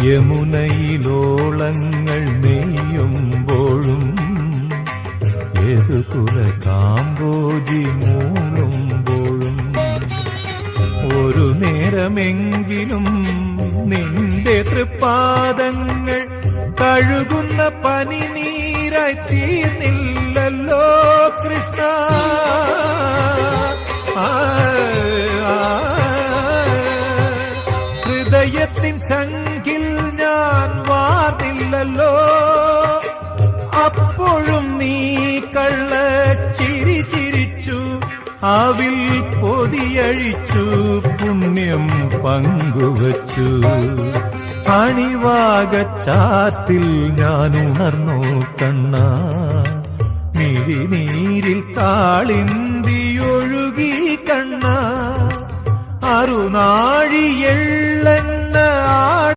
യമുനയിലോളങ്ങൾ നെയ്യുമ്പോഴും യദുകുല കാമ്പോജി മൂളുമ്പോഴും ഒരു നേരമെങ്കിലും നിന്റെ തൃപ്പാദങ്ങൾ കഴുകുന്ന പനിനീരായി തീർന്നില്ലല്ലോ കൃഷ്ണ. ഹൃദയത്തിൻ സംഖിൽ ഞാൻ വാർന്നില്ലല്ലോ, അപ്പോഴും നീ കള്ളച്ചിരി ചിരിച്ചു, അവിൽ പൊതിയഴിച്ചു, പുണ്യം പങ്കുവച്ചു. അണിവാകച്ചാത്തിൽ ഞാൻ ഉണർന്നു കണ്ണ, മിഴിനീരിൽ കാളിന്തിയൊഴുകി കണ്ണ, അറുനാഴിയെള്ളെണ്ണ